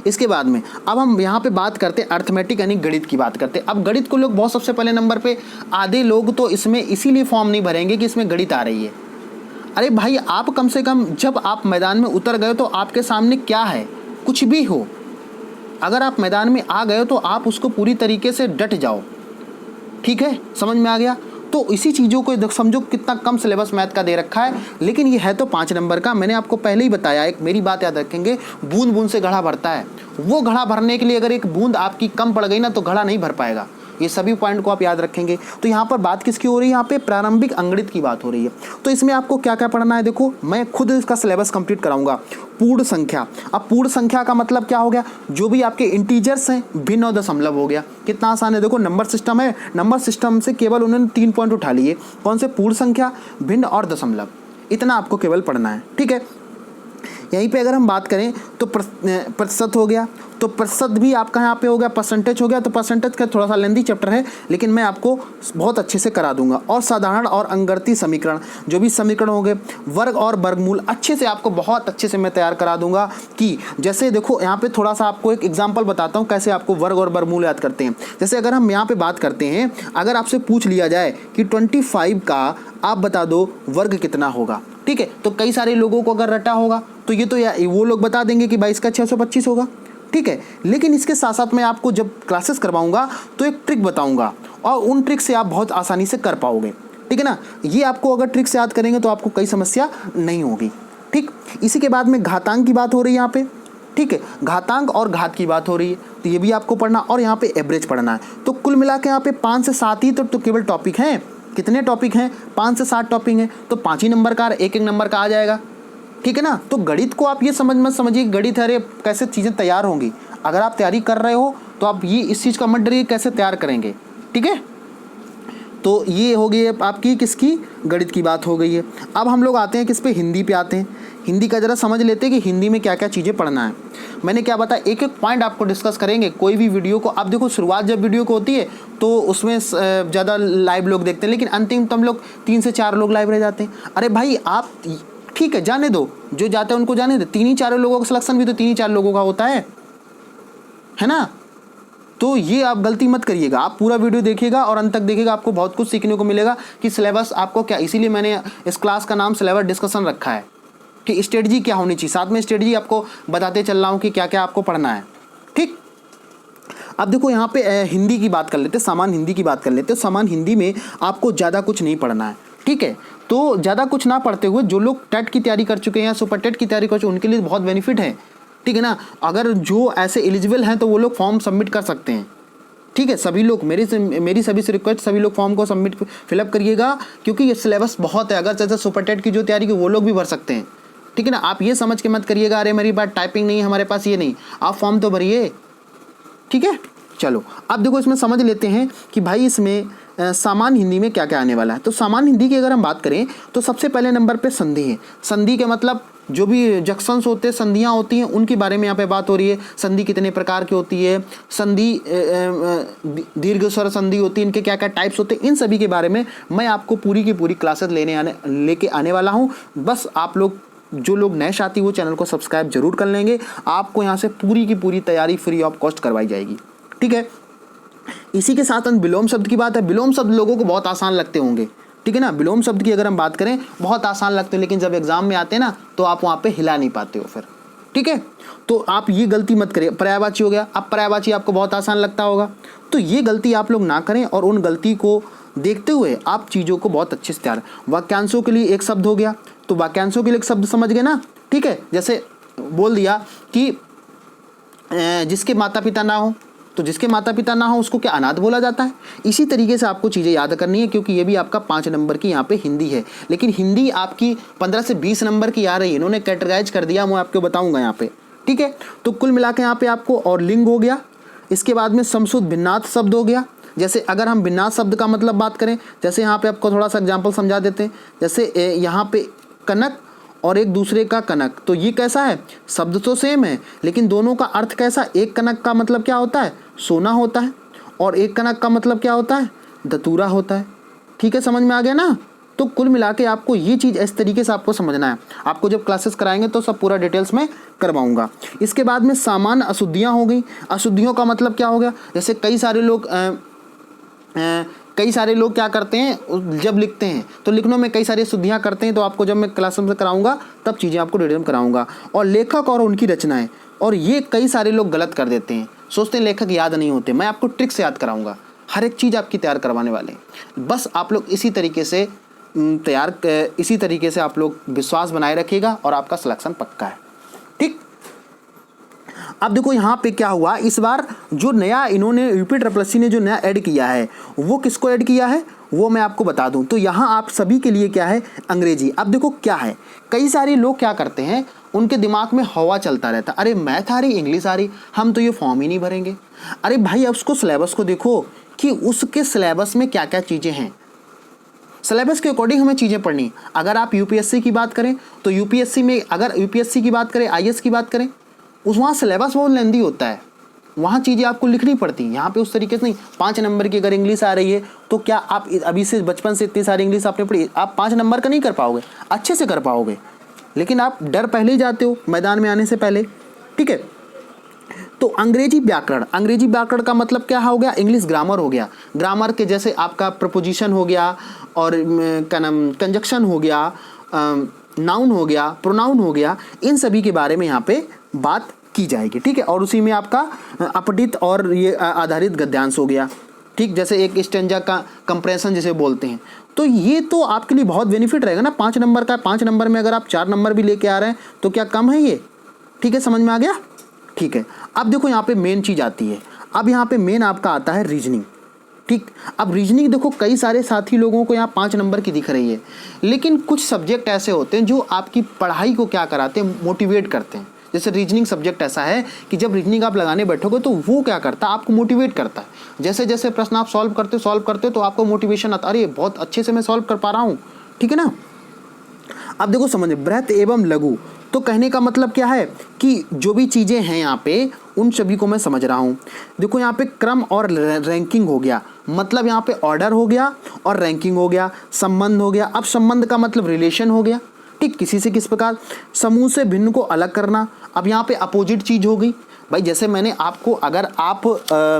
इसके बाद में अब हम यहाँ पे बात करते हैं अर्थमेटिक यानी गणित की बात करते हैं। अब गणित को लोग बहुत सबसे पहले नंबर पे, आधे लोग तो इसमें इसीलिए फॉर्म नहीं भरेंगे कि इसमें गणित आ रही है। अरे भाई आप कम से कम जब आप मैदान में उतर गए तो आपके सामने क्या है, कुछ भी हो, अगर आप मैदान में आ गए तो आप उसको पूरी तरीके से डट जाओ। ठीक है, समझ में आ गया। तो इसी चीज़ों को समझो कितना कम सिलेबस मैथ का दे रखा है, लेकिन ये है तो 5 नंबर का। मैंने आपको पहले ही बताया, एक मेरी बात याद रखेंगे, बूंद बूंद से घड़ा भरता है। वो घड़ा भरने के लिए अगर एक बूंद आपकी कम पड़ गई ना तो घड़ा नहीं भर पाएगा। ये सभी पॉइंट को आप याद रखेंगे। तो यहाँ पर बात किसकी हो रही है, यहाँ पे प्रारंभिक अंगणित की बात हो रही है। तो इसमें आपको क्या क्या पढ़ना है, देखो मैं खुद इसका सिलेबस कंप्लीट कराऊंगा। पूर्ण संख्या, अब पूर्ण संख्या का मतलब क्या हो गया, जो भी आपके इंटीजर्स हैं, भिन्न और दशमलव हो गया। कितना आसान है, देखो नंबर सिस्टम है, नंबर सिस्टम से केवल उन्होंने 3 पॉइंट उठा लिए, कौन से, पूर्ण संख्या, भिन्न और दशमलव, इतना आपको केवल पढ़ना है, ठीक है। यहीं पे अगर हम बात करें तो प्रतिशत हो गया, तो प्रतिशत भी आपका यहाँ पे हो गया, परसेंटेज हो गया। तो परसेंटेज का थोड़ा सा लेंथी चैप्टर है, लेकिन मैं आपको बहुत अच्छे से करा दूंगा। और साधारण और अंगगणितीय समीकरण, जो भी समीकरण होंगे, वर्ग और वर्गमूल, अच्छे से आपको बहुत अच्छे से मैं तैयार करा दूंगा। कि जैसे देखो यहाँ पे थोड़ा सा आपको एक एग्जाम्पल बताता हूँ कैसे आपको वर्ग और वर्गमूल याद करते हैं। जैसे अगर हम यहाँ पे बात करते हैं, अगर आपसे पूछ लिया जाए कि 25 का आप बता दो वर्ग कितना होगा, ठीक है, तो कई सारे लोगों को अगर रटा होगा तो ये तो वो लोग बता देंगे कि 22 का 625 होगा, ठीक है। लेकिन इसके साथ साथ मैं आपको जब क्लासेस करवाऊंगा तो एक ट्रिक बताऊंगा, और उन ट्रिक से आप बहुत आसानी से कर पाओगे, ठीक है ना। ये आपको अगर ट्रिक से याद करेंगे तो आपको कोई समस्या नहीं होगी, ठीक। इसी के बाद में घातांक की बात हो रही है यहाँ पे, ठीक है, घातांक और घात की बात हो रही है, तो ये भी आपको पढ़ना, और यहाँ पे एवरेज पढ़ना है। तो कुल मिला के यहाँ पे 5 से 7 ही तो केवल टॉपिक हैं। कितने टॉपिक हैं, 5 से 7 टॉपिक हैं, तो 5 ही नंबर का, एक नंबर का आ जाएगा, ठीक है ना। तो गणित को आप ये मत समझिए गणित है अरे कैसे चीज़ें तैयार होंगी। अगर आप तैयारी कर रहे हो तो आप ये इस चीज़ का मत डरिए कैसे तैयार करेंगे, ठीक है। तो ये हो गई आपकी किसकी, गणित की बात हो गई है। अब हम लोग आते हैं किस पे, हिंदी पे आते हैं। हिंदी का ज़रा समझ लेते हैं कि हिंदी में क्या क्या चीज़ें पढ़ना है। मैंने क्या बताया, एक एक पॉइंट आपको डिस्कस करेंगे। कोई भी वीडियो को आप देखो, शुरुआत जब वीडियो को होती है तो उसमें ज़्यादा लाइव लोग देखते हैं, लेकिन अंतिम तो हम लोग 3 से 4 लोग लाइव रह जाते हैं। अरे भाई आप ठीक है जाने दो, जो जाते हैं उनको जाने दो। 3 ही 4 लोगों का सिलेक्शन भी तो 3 ही 4 लोगों का होता है ना। तो ये आप गलती मत करिएगा, आप पूरा वीडियो देखिएगा और अंत तक देखिएगा, आपको बहुत कुछ सीखने को मिलेगा कि सिलेबस आपको क्या। इसीलिए मैंने इस क्लास का नाम सिलेबस डिस्कशन रखा है कि स्ट्रेटजी क्या होनी चाहिए। साथ में स्ट्रेटजी आपको बताते चल रहा हूँ कि क्या क्या आपको पढ़ना है, ठीक। अब देखो यहाँ पे हिंदी की बात कर लेते, सामान्य हिंदी की बात कर लेते। सामान्य हिंदी में आपको ज़्यादा कुछ नहीं पढ़ना है, ठीक है। तो ज़्यादा कुछ ना पढ़ते हुए जो लोग टेट की तैयारी कर चुके हैं या सुपर टेट की तैयारी कर चुके हैं उनके लिए बहुत बेनिफिट है, ठीक है ना। अगर जो ऐसे एलिजिबल हैं तो वो लोग फॉर्म सबमिट कर सकते हैं, ठीक है। सभी लोग मेरी सभी से रिक्वेस्ट, सभी लोग फॉर्म को फिलअप करिएगा, क्योंकि ये सिलेबस बहुत है। अगर जैसे सुपर टेट की जो तैयारी की वो लोग भी भर सकते हैं, ठीक है ना। आप ये समझ के मत करिएगा अरे मेरी बात टाइपिंग नहीं है, हमारे पास ये नहीं, आप फॉर्म तो भरिए, ठीक है। चलो अब देखो इसमें समझ लेते हैं कि भाई इसमें सामान्य हिंदी में क्या क्या आने वाला है। तो सामान्य हिंदी की अगर हम बात करें तो सबसे पहले नंबर पे संधि है। संधि के मतलब जो भी जंक्शंस होते हैं, संधियाँ होती हैं, उनके बारे में यहाँ पे बात हो रही है। संधि कितने प्रकार की होती है, संधि दीर्घ स्वर संधि होती है, इनके क्या क्या टाइप्स होते हैं, इन सभी के बारे में मैं आपको पूरी की पूरी क्लासेस लेके आने वाला हूँ। बस आप लोग जो लोग नए साथी वो चैनल को सब्सक्राइब जरूर कर लेंगे। आपको यहाँ से पूरी की पूरी तैयारी फ्री ऑफ कॉस्ट करवाई जाएगी, ठीक है। इसी के साथ विलोम शब्द की बात है। विलोम शब्द लोगों को बहुत आसान लगते होंगे, ठीक है ना। विलोम शब्द की अगर हम बात करें बहुत आसान लगते हैं, लेकिन जब एग्जाम में आते हैं ना तो आप वहाँ पे हिला नहीं पाते हो फिर, ठीक है। तो आप ये गलती मत करिए। पर्यायवाची हो गया, अब पर्यायवाची आपको बहुत आसान लगता होगा, तो ये गलती आप लोग ना करें और उन गलती को देखते हुए आप चीज़ों को बहुत अच्छे से तैयार। वाक्यांशों के लिए एक शब्द हो गया, तो वाक्यांशों के लिए एक शब्द समझ गए ना, ठीक है। जैसे बोल दिया कि जिसके माता पिता ना हो, तो जिसके माता पिता ना हो उसको क्या अनाथ बोला जाता है। इसी तरीके से आपको चीज़ें याद करनी है, क्योंकि ये भी आपका 5 नंबर की यहाँ पे हिंदी है, लेकिन हिंदी आपकी 15 से 20 नंबर की आ रही है। इन्होंने कैटेगराइज कर दिया, मैं आपको बताऊंगा यहाँ पे, ठीक है। तो कुल मिला के यहाँ पे आपको और लिंग हो गया। इसके बाद में समशुद्ध भिन्नार्थ शब्द हो गया। जैसे अगर हम भिन्नार्थ शब्द का मतलब बात करें, जैसे यहाँ पे आपको थोड़ा सा एग्जाम्पल समझा देते हैं। जैसे यहाँ पे कनक और एक दूसरे का कनक, तो ये कैसा है, शब्द तो सेम है लेकिन दोनों का अर्थ कैसा। एक कनक का मतलब क्या होता है, सोना होता है, और एक कनक का मतलब क्या होता है, धतूरा होता है, ठीक है। समझ में आ गया ना। तो कुल मिला के आपको ये चीज़ इस तरीके से आपको समझना है। आपको जब क्लासेस कराएंगे तो सब पूरा डिटेल्स में करवाऊंगा। इसके बाद में सामान्य अशुद्धियाँ हो गई। अशुद्धियों का मतलब क्या हो गया, जैसे कई सारे लोग क्या करते हैं, जब लिखते हैं तो लिखने में कई सारी अशुद्धियाँ करते हैं। तो आपको जब मैं क्लास में कराऊंगा तब चीज़ें आपको डिटेल में कराऊंगा। और लेखक और उनकी रचनाएं, और ये कई सारे लोग गलत कर देते हैं, सोचते हैं लेखक याद नहीं होते। मैं आपको ट्रिक से याद कराऊंगा, हर एक चीज़ आपकी तैयार करवाने वाले हैं। बस आप लोग इसी तरीके से आप लोग विश्वास बनाए रखिएगा और आपका सिलेक्शन पक्का है, ठीक। अब देखो यहाँ पे क्या हुआ, इस बार जो नया इन्होंने यूपी ने जो नया ऐड किया है वो किसको ऐड किया है वो मैं आपको बता दूं। तो यहाँ आप सभी के लिए क्या है, अंग्रेजी। अब देखो क्या है, कई सारे लोग क्या करते हैं, उनके दिमाग में हवा चलता रहता, अरे मैथ आ रही, इंग्लिश आ रही, हम तो ये फॉर्म ही नहीं भरेंगे। अरे भाई अब उसको सिलेबस को देखो कि उसके सिलेबस में क्या क्या चीज़ें हैं, सिलेबस के अकॉर्डिंग हमें चीज़ें पढ़नी। अगर आप यूपीएससी की बात करें तो यूपीएससी में, अगर यूपीएससी की बात करें, आईएएस की बात करें, वहाँ सिलेबस बहुत लेंदी होता है, वहाँ चीज़ें आपको लिखनी पड़ती हैं। यहाँ पे उस तरीके से नहीं, 5 नंबर की अगर इंग्लिश आ रही है तो क्या आप अभी से बचपन से इतनी सारी इंग्लिश आपने पढ़ी, आप 5 नंबर का नहीं कर पाओगे, अच्छे से कर पाओगे, लेकिन आप डर पहले ही जाते हो मैदान में आने से पहले, ठीक है। तो अंग्रेजी व्याकरण का मतलब क्या हो गया, इंग्लिश ग्रामर हो गया। ग्रामर के जैसे आपका प्रपोजिशन हो गया, और क्या नाम, कंजक्शन हो गया, नाउन हो गया, प्रोनाउन हो गया, इन सभी के बारे में यहाँ पे बात की जाएगी, ठीक है। और उसी में आपका अपठित और ये आधारित गद्यांश हो गया, ठीक, जैसे एक स्टेंजा का कंप्रेशन जिसे बोलते हैं। तो ये तो आपके लिए बहुत बेनिफिट रहेगा ना, 5 नंबर का, 5 नंबर में अगर आप 4 नंबर भी लेके आ रहे हैं तो क्या कम है ये, ठीक है, समझ में आ गया, ठीक है। अब देखो यहाँ पे मेन चीज़ आती है, अब यहाँ पे मेन आपका आता है रीजनिंग, ठीक। अब रीजनिंग देखो कई सारे साथी लोगों को यहाँ 5 नंबर की दिख रही है, लेकिन कुछ सब्जेक्ट ऐसे होते हैं जो आपकी पढ़ाई को क्या कराते हैं, मोटिवेट करते हैं। जैसे रीजनिंग सब्जेक्ट ऐसा है कि जब रीजनिंग आप लगाने बैठोगे तो वो क्या करता है, आपको मोटिवेट करता है। जैसे जैसे प्रश्न आप सॉल्व करते तो आपको मोटिवेशन आता, अरे बहुत अच्छे से मैं सॉल्व कर पा रहा हूँ, ठीक है ना। अब देखो समझ, बृहत एवं लघु, तो कहने का मतलब क्या है कि जो भी चीज़ें हैं यहाँ पे उन सभी को मैं समझ रहा हूँ। देखो यहाँ पे क्रम और रैंकिंग हो गया, मतलब यहाँ पे ऑर्डर हो गया और रैंकिंग हो गया, संबंध हो गया। अब संबंध का मतलब रिलेशन हो गया, ठीक, किसी से किस प्रकार, समूह से भिन्न को अलग करना। अब यहाँ पे अपोजिट चीज़ हो गई भाई, जैसे मैंने आपको, अगर आप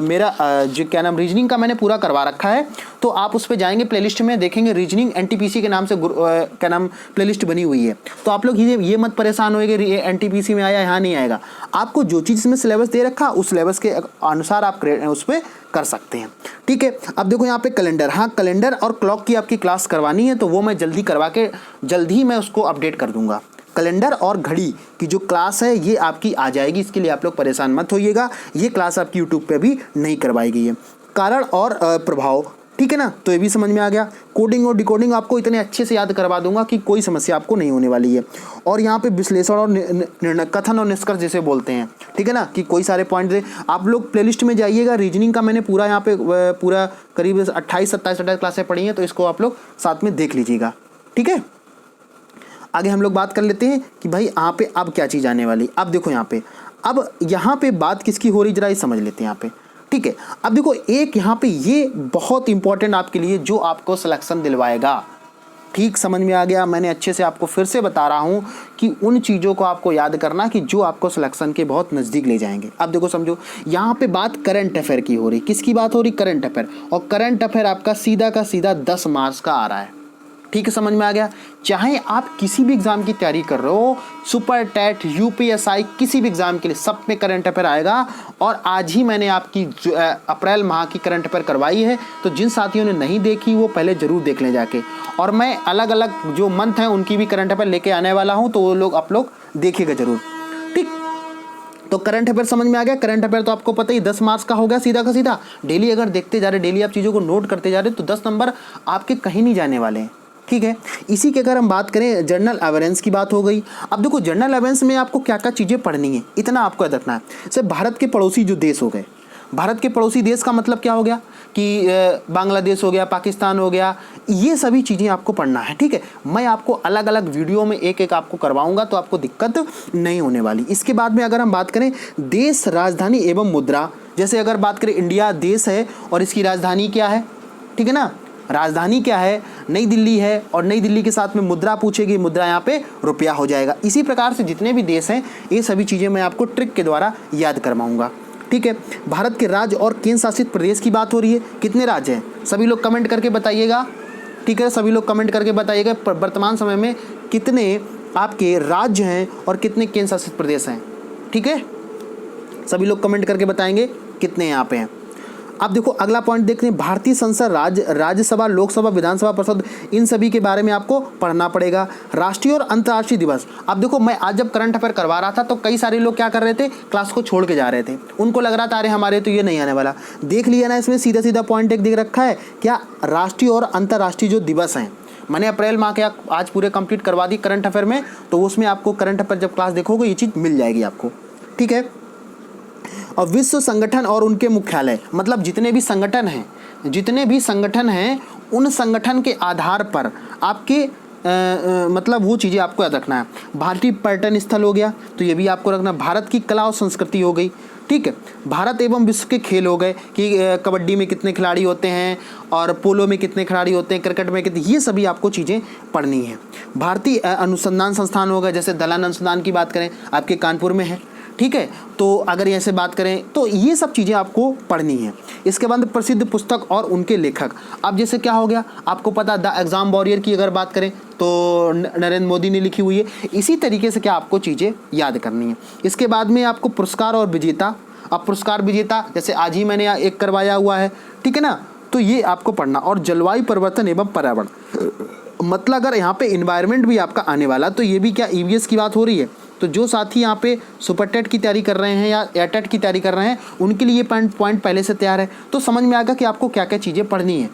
मेरा जो क्या नाम रीजनिंग का मैंने पूरा करवा रखा है, तो आप उस पर जाएंगे, प्लेलिस्ट में देखेंगे रीजनिंग एनटीपीसी के नाम से क्या नाम प्लेलिस्ट बनी हुई है। तो आप लोग ये मत परेशान होएंगे एनटीपीसी में आया, यहाँ नहीं आएगा, आपको जो चीज़ में सिलेबस दे रखा उस सिलेबस के अनुसार आप उस पर कर सकते हैं, ठीक है। अब देखो यहाँ पे कैलेंडर, हाँ कैलेंडर और क्लॉक की आपकी क्लास करवानी है तो वो मैं जल्दी करवा के जल्द ही मैं उसको अपडेट कर दूंगा। कैलेंडर और घड़ी की जो क्लास है ये आपकी आ जाएगी, इसके लिए आप लोग परेशान मत होइएगा, ये क्लास आपकी यूट्यूब पे भी नहीं करवाई गई है। कारण और प्रभाव, ठीक है ना, तो ये भी समझ में आ गया। कोडिंग और डिकोडिंग आपको इतने अच्छे से याद करवा दूंगा कि कोई समस्या आपको नहीं होने वाली है। और यहाँ पे विश्लेषण और कथन और निष्कर्ष जिसे बोलते हैं, ठीक है ना, कि कोई सारे पॉइंट दे, आप लोग प्लेलिस्ट में जाइएगा। रीजनिंग का मैंने पूरा यहाँ पे पूरा करीब 28-27 क्लासें पढ़ी हैं, तो इसको आप लोग साथ में देख लीजिएगा, ठीक है। आगे हम लोग बात कर लेते हैं कि भाई यहाँ पे अब क्या चीज़ आने वाली। अब देखो यहाँ पे बात किसकी हो रही, जरा ये समझ लेते हैं यहाँ पे, ठीक है। अब देखो एक यहाँ पे ये बहुत इंपॉर्टेंट आपके लिए जो आपको सिलेक्शन दिलवाएगा, ठीक, समझ में आ गया। मैंने अच्छे से आपको फिर से बता रहा हूँ कि उन चीज़ों को आपको याद करना कि जो आपको सिलेक्शन के बहुत नज़दीक ले जाएंगे। अब देखो समझो, यहाँ पे बात करंट अफेयर की हो रही, किसकी बात हो रही, करंट अफेयर। और करंट अफेयर आपका सीधा का सीधा 10 मार्क्स का आ रहा है, ठीक है, समझ में आ गया। चाहे आप किसी भी एग्जाम की तैयारी कर रहे हो, सुपर टेट, यूपीएसआई, किसी भी एग्जाम के लिए, सब में करंट अफेयर आएगा। और आज ही मैंने आपकी अप्रैल माह की करंट अफेयर करवाई है, तो जिन साथियों ने नहीं देखी वो पहले जरूर देख लें जाके। और मैं अलग अलग जो मंथ हैं उनकी भी करंट अफेयर लेके आने वाला हूँ, तो वो लोग आप लोग देखिएगा जरूर, ठीक। तो करंट अफेयर समझ में आ गया। करंट अफेयर तो आपको पता ही 10 मार्क्स का हो गया सीधा का सीधा। डेली अगर देखते जा रहे, डेली आप चीज़ों को नोट करते जा रहे, तो 10 नंबर आपके कहीं नहीं जाने वाले हैं, ठीक है। इसी के अगर हम बात करें, जनरल अवेयरेंस की बात हो गई। अब देखो जनरल अवेयरेंस में आपको क्या क्या चीज़ें पढ़नी है, इतना आपको याद रखना है। जैसे भारत के पड़ोसी जो देश हो गए, भारत के पड़ोसी देश का मतलब क्या हो गया कि बांग्लादेश हो गया, पाकिस्तान हो गया, ये सभी चीज़ें आपको पढ़ना है, ठीक है। मैं आपको अलग अलग वीडियो में एक एक आपको करवाऊंगा, तो आपको दिक्कत नहीं होने वाली। इसके बाद में अगर हम बात करें देश, राजधानी एवं मुद्रा, जैसे अगर बात करें इंडिया देश है और इसकी राजधानी क्या है, ठीक है ना, राजधानी क्या है, नई दिल्ली है, और नई दिल्ली के साथ में मुद्रा पूछेगी, मुद्रा यहाँ पे रुपया हो जाएगा। इसी प्रकार से जितने भी देश हैं ये सभी चीज़ें मैं आपको ट्रिक के द्वारा याद करवाऊंगा, ठीक है। भारत के राज्य और केंद्र शासित प्रदेश की बात हो रही है, कितने राज्य हैं, सभी लोग कमेंट करके बताइएगा, ठीक है, सभी लोग कमेंट करके बताइएगा वर्तमान समय में कितने आपके राज्य हैं और कितने केंद्र शासित प्रदेश हैं, ठीक है, सभी लोग कमेंट करके बताएंगे कितने यहाँ पे हैं। अब देखो अगला पॉइंट देखते हैं, भारतीय संसद, राज्यसभा, लोकसभा, विधानसभा परिषद, इन सभी के बारे में आपको पढ़ना पड़ेगा। राष्ट्रीय और अंतर्राष्ट्रीय दिवस, अब देखो मैं आज जब करंट अफेयर करवा रहा था तो कई सारे लोग क्या कर रहे थे, क्लास को छोड़ के जा रहे थे, उनको लग रहा था अरे हमारे तो ये नहीं आने वाला। देख लिया ना, इसमें सीधा सीधा पॉइंट एक दिख रखा है क्या, राष्ट्रीय और अंतर्राष्ट्रीय जो दिवस हैं। मैंने अप्रैल माह के आज पूरे कंप्लीट करवा दी करंट अफेयर में, तो उसमें आपको करंट अफेयर जब क्लास देखोगे ये चीज़ मिल जाएगी आपको, ठीक है। और विश्व संगठन और उनके मुख्यालय, मतलब जितने भी संगठन हैं उन संगठन के आधार पर आपके मतलब वो चीज़ें आपको याद रखना है। भारतीय पर्यटन स्थल हो गया, तो ये भी आपको रखना। भारत की कला और संस्कृति हो गई, ठीक है। भारत एवं विश्व के खेल हो गए कि कबड्डी में कितने खिलाड़ी होते हैं और पोलो में कितने खिलाड़ी होते हैं, क्रिकेट में कितने, ये सभी आपको चीज़ें पढ़नी है। भारतीय अनुसंधान संस्थान हो गए, जैसे दलान अनुसंधान की बात करें आपके कानपुर में है, ठीक है। तो अगर ऐसे बात करें तो ये सब चीज़ें आपको पढ़नी है। इसके बाद प्रसिद्ध पुस्तक और उनके लेखक, अब जैसे क्या हो गया, आपको पता द एग्ज़ाम वॉरियर की अगर बात करें तो नरेंद्र मोदी ने लिखी हुई है। इसी तरीके से क्या आपको चीज़ें याद करनी है। इसके बाद में आपको पुरस्कार और विजेता, अब पुरस्कार विजेता जैसे आज ही मैंने यहाँ एक करवाया हुआ है, ठीक है ना, तो ये आपको पढ़ना। और जलवायु परिवर्तन एवं पर्यावरण, मतलब अगर यहाँ पे इन्वायरमेंट भी आपका आने वाला, तो ये भी क्या ईवीएस की बात हो रही है। तो जो साथी यहाँ पे सुपर टेट की तैयारी कर रहे हैं या एयरटेट की तैयारी कर रहे हैं, उनके लिए पॉइंट पहले से तैयार है, तो समझ में आएगा कि आपको क्या क्या चीज़ें पढ़नी है।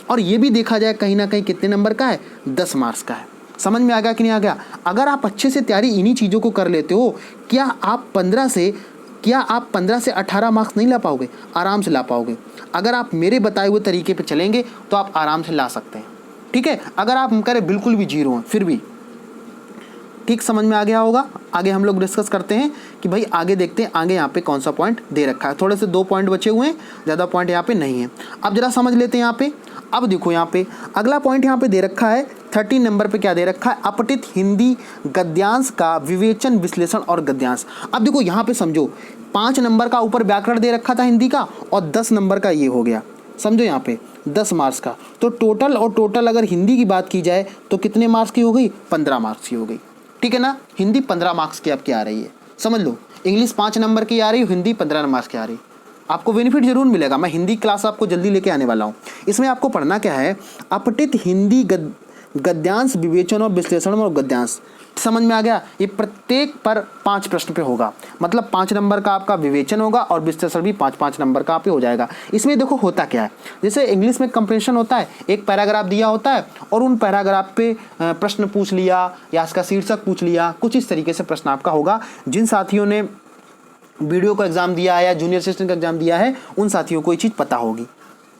और ये भी देखा जाए कहीं ना कहीं कितने नंबर का है, 10 मार्क्स का है। समझ में आ गया कि नहीं आ गया। अगर आप अच्छे से तैयारी इन्हीं चीज़ों को कर लेते हो, क्या आप 15 से 18 मार्क्स नहीं ला पाओगे? आराम से ला पाओगे। अगर आप मेरे बताए हुए तरीके पे चलेंगे तो आप आराम से ला सकते हैं, ठीक है। अगर आप करें बिल्कुल भी जीरो हैं फिर भी, ठीक, समझ में आ गया होगा। आगे हम लोग डिस्कस करते हैं कि भाई आगे देखते हैं आगे यहाँ पे कौन सा पॉइंट दे रखा है। थोड़े से 2 पॉइंट बचे हुए हैं, ज़्यादा पॉइंट यहाँ पे नहीं है। अब जरा समझ लेते हैं यहाँ पे। अब देखो यहाँ पे अगला पॉइंट यहाँ पे दे रखा है 13 नंबर पे क्या दे रखा है, अपठित हिंदी गद्यांश का विवेचन, विश्लेषण और गद्यांश। अब देखो यहाँ पे समझो, 5 नंबर का ऊपर व्याकरण दे रखा था हिंदी का और 10 नंबर का ये हो गया, समझो यहाँ पे 10 मार्क्स का। तो टोटल अगर हिंदी की बात की जाए तो कितने मार्क्स की हो गई? 15 मार्क्स की हो गई, ठीक है ना। हिंदी 15 मार्क्स की आपकी आ रही है, समझ लो। इंग्लिश 5 नंबर की आ रही है, हिंदी 15 मार्क्स की आ रही है। आपको बेनिफिट जरूर मिलेगा। मैं हिंदी क्लास आपको जल्दी लेके आने वाला हूँ। इसमें आपको पढ़ना क्या है, अपठित हिंदी गद्यांश, विवेचन और विश्लेषण और गद्यांश। समझ में आ गया। ये प्रत्येक पर 5 प्रश्न पे होगा, मतलब 5 नंबर का आपका विवेचन होगा और विश्लेषण भी 5-5 नंबर का पे हो जाएगा। इसमें देखो होता क्या है, जैसे इंग्लिश में कंप्रेशन होता है, एक पैराग्राफ दिया होता है और उन पैराग्राफ पे प्रश्न पूछ लिया या इसका शीर्षक पूछ लिया, कुछ इस तरीके से प्रश्न आपका होगा। जिन साथियों ने वीडियो का एग्जाम दिया है या जूनियर असिस्टेंट का एग्जाम दिया है, उन साथियों को ये चीज़ पता होगी,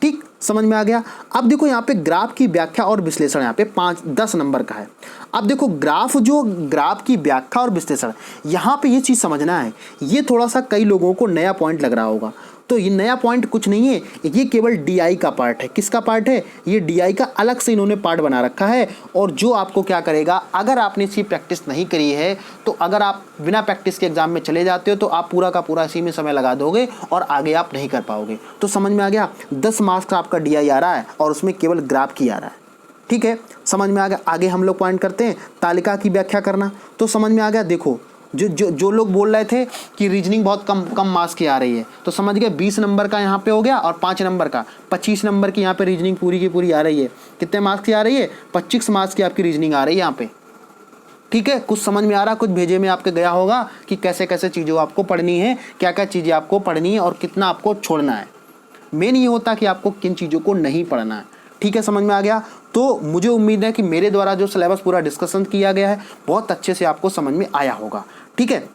ठीक, समझ में आ गया। अब देखो यहाँ पे ग्राफ की व्याख्या और विश्लेषण यहाँ पे 10 नंबर का है। अब देखो ग्राफ की व्याख्या और विश्लेषण, यहाँ पे ये चीज़ समझना है। ये थोड़ा सा कई लोगों को नया पॉइंट लग रहा होगा, तो ये नया पॉइंट कुछ नहीं है, ये केवल डीआई का पार्ट है। किसका पार्ट है? ये डीआई का अलग से इन्होंने पार्ट बना रखा है। और जो आपको क्या करेगा, अगर आपने इसकी प्रैक्टिस नहीं करी है तो अगर आप बिना प्रैक्टिस के एग्जाम में चले जाते हो तो आप पूरा का पूरा इसी में समय लगा दोगे और आगे आप नहीं कर पाओगे। तो समझ में आ गया, 10 मार्क्स का आपका डीआई आ रहा है और उसमें केवल ग्राफ की आ रहा है, ठीक है, समझ में आ गया। आगे हम लोग पॉइंट करते हैं तालिका की व्याख्या करना, तो समझ में आ गया। देखो जो लोग बोल रहे थे कि रीजनिंग बहुत कम मार्क्स की आ रही है, तो समझ गए 20 नंबर का यहाँ पे हो गया और 5 नंबर का 25 नंबर की यहाँ पे रीजनिंग पूरी की पूरी आ रही है। कितने मार्क्स की आ रही है? 25 मार्क्स की आपकी रीजनिंग आ रही है यहाँ पे, ठीक है। कुछ समझ में आ रहा, कुछ भेजे में आपके गया होगा कि कैसे कैसे चीज़ें आपको पढ़नी है, क्या क्या चीज़ें आपको पढ़नी है और कितना आपको छोड़ना है। मेन ये होता है कि आपको किन चीज़ों को नहीं पढ़ना है, ठीक है, समझ में आ गया। तो मुझे उम्मीद है कि मेरे द्वारा जो सिलेबस पूरा डिस्कशन किया गया है बहुत अच्छे से आपको समझ में आया होगा, ठीक है।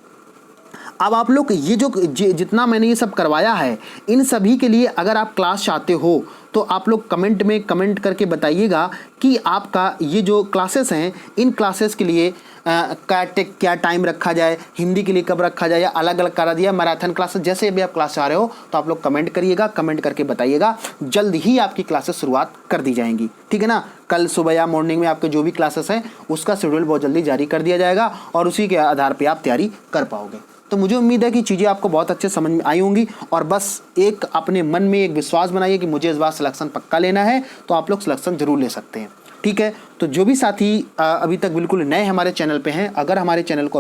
अब आप लोग ये जो जितना मैंने ये सब करवाया है, इन सभी के लिए अगर आप क्लास चाहते हो तो आप लोग कमेंट में कमेंट करके बताइएगा कि आपका ये जो क्लासेस हैं, इन क्लासेस के लिए क्या टाइम रखा जाए, हिंदी के लिए कब रखा जाए या अलग अलग करा दिया, मैराथन क्लासेस, जैसे भी आप क्लास चाह रहे हो तो आप लोग कमेंट करिएगा, कमेंट करके बताइएगा। जल्द ही आपकी क्लासेस शुरुआत कर दी जाएंगी, ठीक है ना। कल सुबह या मॉर्निंग में आपके जो भी क्लासेस हैं उसका शेड्यूल बहुत जल्दी जारी कर दिया जाएगा और उसी के आधार पर आप तैयारी कर पाओगे। तो मुझे उम्मीद है कि चीज़ें आपको बहुत अच्छे समझ में आई होंगी और बस एक अपने मन में एक विश्वास बनाइए कि मुझे इस बार सिलेक्शन पक्का लेना है, तो आप लोग सिलेक्शन जरूर ले सकते हैं। ठीक है। तो जो भी साथी अभी तक बिल्कुल नए हमारे चैनल पे हैं, अगर हमारे चैनल को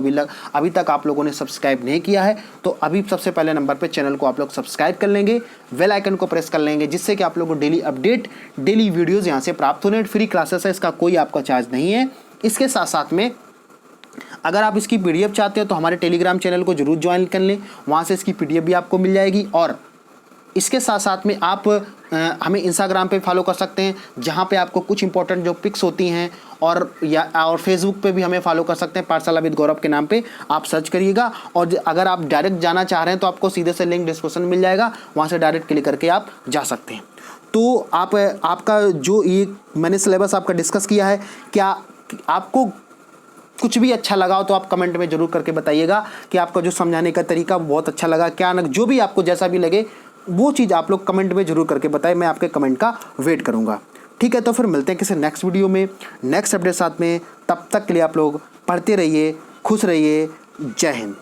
अभी तक आप लोगों ने सब्सक्राइब नहीं किया है तो अभी सबसे पहले नंबर पे चैनल को आप लोग सब्सक्राइब कर लेंगे, बेल आइकन को प्रेस कर लेंगे, जिससे कि आप लोगों को डेली अपडेट, डेली वीडियोज़ यहाँ से प्राप्त होने। फ्री क्लासेस है, इसका कोई आपका चार्ज नहीं है। इसके साथ साथ में अगर आप इसकी PDF चाहते हो तो हमारे टेलीग्राम चैनल को जरूर ज्वाइन कर लें, वहाँ से इसकी PDF भी आपको मिल जाएगी। और इसके साथ साथ में आप हमें इंस्टाग्राम पे फॉलो कर सकते हैं, जहाँ पे आपको कुछ इंपॉर्टेंट जो पिक्स होती हैं, और फेसबुक पे भी हमें फॉलो कर सकते हैं, पाठशाला विद गौरव के नाम पे आप सर्च करिएगा। और अगर आप डायरेक्ट जाना चाह रहे हैं तो आपको सीधे से लिंक डिस्क्रिप्शन मिल जाएगा, वहाँ से डायरेक्ट क्लिक करके आप जा सकते हैं। तो आपका जो ये मैंने सिलेबस आपका डिस्कस किया है, क्या आपको कुछ भी अच्छा लगा हो तो आप कमेंट में जरूर करके बताइएगा कि आपका जो समझाने का तरीका बहुत अच्छा लगा क्या ना, जो भी आपको जैसा भी लगे वो चीज़ आप लोग कमेंट में जरूर करके बताएं, मैं आपके कमेंट का वेट करूंगा। ठीक है, तो फिर मिलते हैं किसी नेक्स्ट वीडियो में, नेक्स्ट अपडेट साथ में। तब तक के लिए आप लोग पढ़ते रहिए, खुश रहिए। जय हिंद।